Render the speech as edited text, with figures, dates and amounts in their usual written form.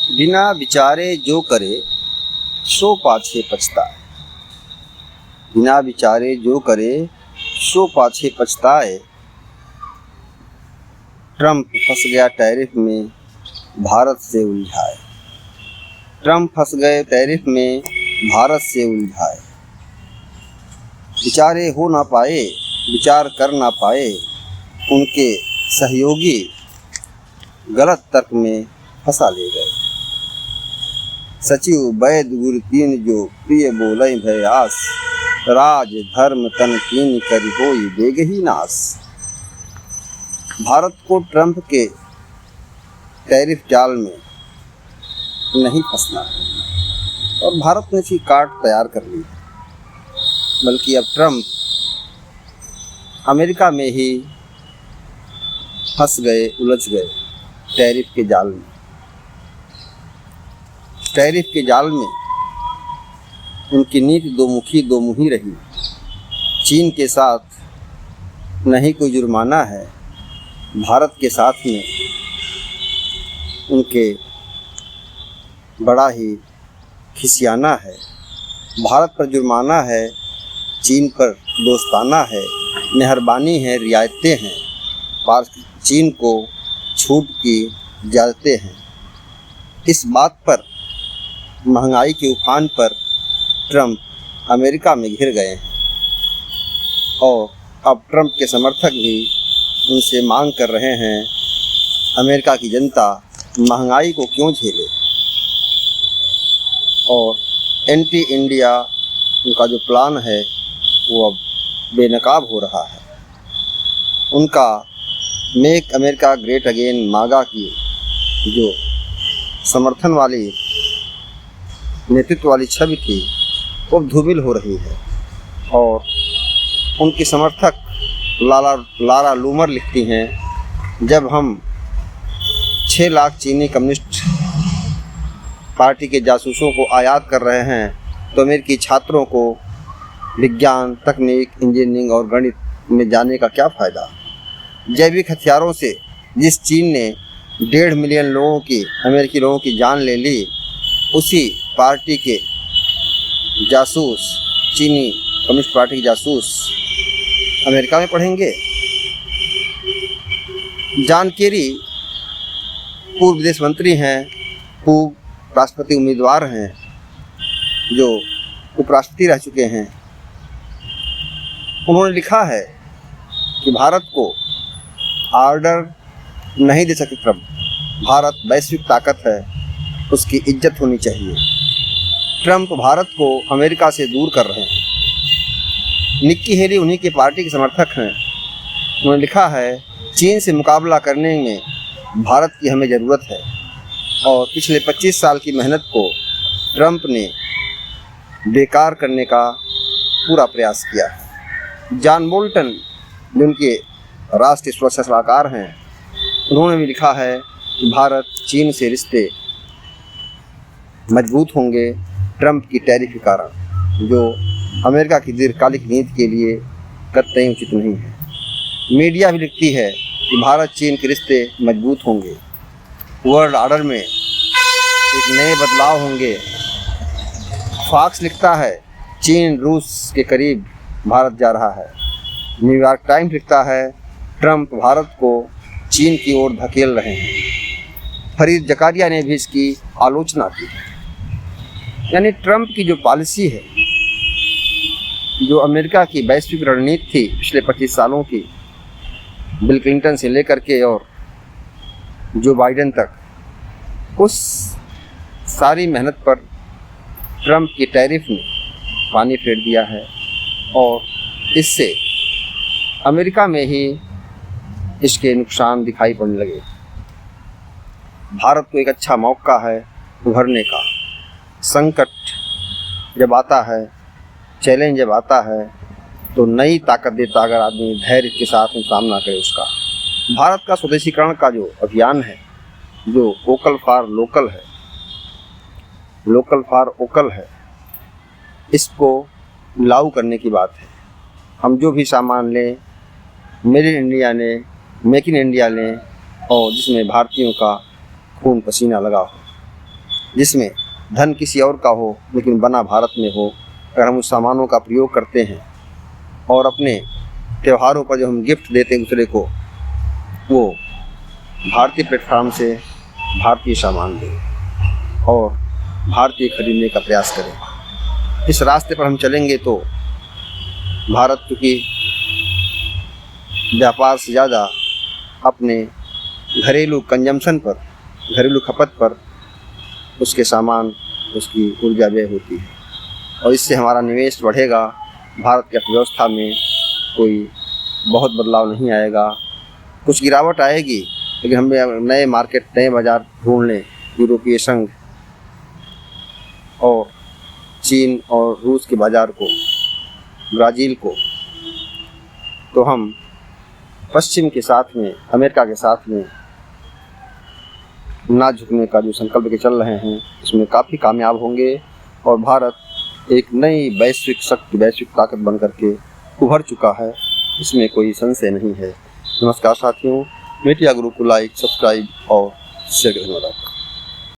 बिना विचारे जो करे सो पाछे पछताए। बिना विचारे जो करे सो पाछे पछताए। ट्रंप फंस गया टैरिफ में भारत से उलझाए। ट्रंप फंस गए टैरिफ में भारत से उलझाए। विचारे हो ना पाए, विचार कर ना पाए, उनके सहयोगी गलत तर्क में फंसा ले गए। सचिव वैद गुरु तीन जो प्रिय बोले भय आस, राज धर्म तन कीन करि होई बेगही नास। भारत को ट्रंप के टैरिफ जाल में नहीं फंसना है और भारत ने इसकी काट तैयार कर ली, बल्कि अब ट्रंप अमेरिका में ही फंस गए, उलझ गए टैरिफ के जाल में। टैरिफ के जाल में उनकी नीति दो मुखी रही। चीन के साथ नहीं कोई जुर्माना है, भारत के साथ में उनके बड़ा ही खिसियाना है। भारत पर जुर्माना है, चीन पर दोस्ताना है, मेहरबानी है, रियायतें हैं, चीन को छूट की इजाज़तें हैं। इस बात पर महंगाई के उफान पर ट्रंप अमेरिका में घिर गए हैं और अब ट्रंप के समर्थक भी उनसे मांग कर रहे हैं, अमेरिका की जनता महंगाई को क्यों झेले। और एंटी इंडिया उनका जो प्लान है वो अब बेनकाब हो रहा है। उनका मेक अमेरिका ग्रेट अगेन मागा की जो समर्थन वाली नेतृत्व वाली छवि थी वो धूमिल हो रही है। और उनकी समर्थक लारा लूमर लिखती हैं, जब हम 6 लाख चीनी कम्युनिस्ट पार्टी के जासूसों को आयात कर रहे हैं तो अमेरिकी छात्रों को विज्ञान, तकनीक, इंजीनियरिंग और गणित में जाने का क्या फ़ायदा। जैविक हथियारों से जिस चीन ने 1.5 मिलियन लोगों की, अमेरिकी लोगों की जान ले ली, उसी पार्टी के जासूस, चीनी कम्युनिस्ट पार्टी के जासूस अमेरिका में पढ़ेंगे। जॉन केरी पूर्व विदेश मंत्री हैं, पूर्व राष्ट्रपति उम्मीदवार हैं, जो उपराष्ट्रपति रह चुके हैं। उन्होंने लिखा है कि भारत को ऑर्डर नहीं दे सके ट्रंप। भारत वैश्विक ताकत है, उसकी इज्जत होनी चाहिए। ट्रंप भारत को अमेरिका से दूर कर रहे हैं। निक्की हेली उन्हीं के पार्टी के समर्थक हैं। उन्होंने लिखा है, चीन से मुकाबला करने में भारत की हमें ज़रूरत है और पिछले 25 साल की मेहनत को ट्रंप ने बेकार करने का पूरा प्रयास किया है। जॉन बोल्टन जो उनके राष्ट्रीय सुरक्षा सलाहकार हैं, उन्होंने भी लिखा है कि भारत चीन से रिश्ते मजबूत होंगे ट्रंप की टैरिफ के कारण, जो अमेरिका की दीर्घकालिक नीति के लिए कतई उचित नहीं है। मीडिया भी लिखती है कि भारत चीन के रिश्ते मजबूत होंगे, वर्ल्ड ऑर्डर में एक नए बदलाव होंगे। फॉक्स लिखता है, चीन रूस के करीब भारत जा रहा है। न्यूयॉर्क टाइम्स लिखता है, ट्रंप भारत को चीन की ओर धकेल रहे हैं। फरीद जकारिया ने भी इसकी आलोचना की। यानी ट्रंप की जो पॉलिसी है, जो अमेरिका की वैश्विक रणनीति थी पिछले 25 सालों की, बिल क्लिंटन से लेकर के और जो बाइडेन तक, उस सारी मेहनत पर ट्रंप की टैरिफ ने पानी फेर दिया है और इससे अमेरिका में ही इसके नुकसान दिखाई पड़ने लगे। भारत को एक अच्छा मौका है उभरने का। संकट जब आता है, चैलेंज जब आता है, तो नई ताकत देता अगर आदमी धैर्य के साथ सामना करे उसका। भारत का स्वदेशीकरण का जो अभियान है, जो वोकल फॉर लोकल है, लोकल फॉर वोकल है, इसको लागू करने की बात है। हम जो भी सामान लें, मेड इन इंडिया लें, मेक इन इंडिया लें और जिसमें भारतीयों का खून पसीना लगा हो। जिसमें धन किसी और का हो लेकिन बना भारत में हो, अगर हम उस सामानों का प्रयोग करते हैं और अपने त्योहारों पर जो हम गिफ्ट देते हैं दूसरे को, वो भारतीय प्लेटफॉर्म से भारतीय सामान दें और भारतीय खरीदने का प्रयास करें। इस रास्ते पर हम चलेंगे तो भारत चूँकि व्यापार से ज़्यादा अपने घरेलू कंजम्पशन पर, घरेलू खपत पर उसके सामान, उसकी ऊर्जा व्यय होती है और इससे हमारा निवेश बढ़ेगा। भारत की अर्थव्यवस्था में कोई बहुत बदलाव नहीं आएगा, कुछ गिरावट आएगी, लेकिन हम नए मार्केट, नए बाज़ार ढूंढ लें, यूरोपीय संघ और चीन और रूस के बाज़ार को, ब्राज़ील को, तो हम पश्चिम के साथ में, अमेरिका के साथ में ना झुकने का जो संकल्प के चल रहे हैं, इसमें काफ़ी कामयाब होंगे और भारत एक नई वैश्विक शक्ति, वैश्विक ताकत बन करके उभर चुका है, इसमें कोई संशय नहीं है। नमस्कार साथियों, मीडिया गुरु को लाइक, सब्सक्राइब और शेयर करें।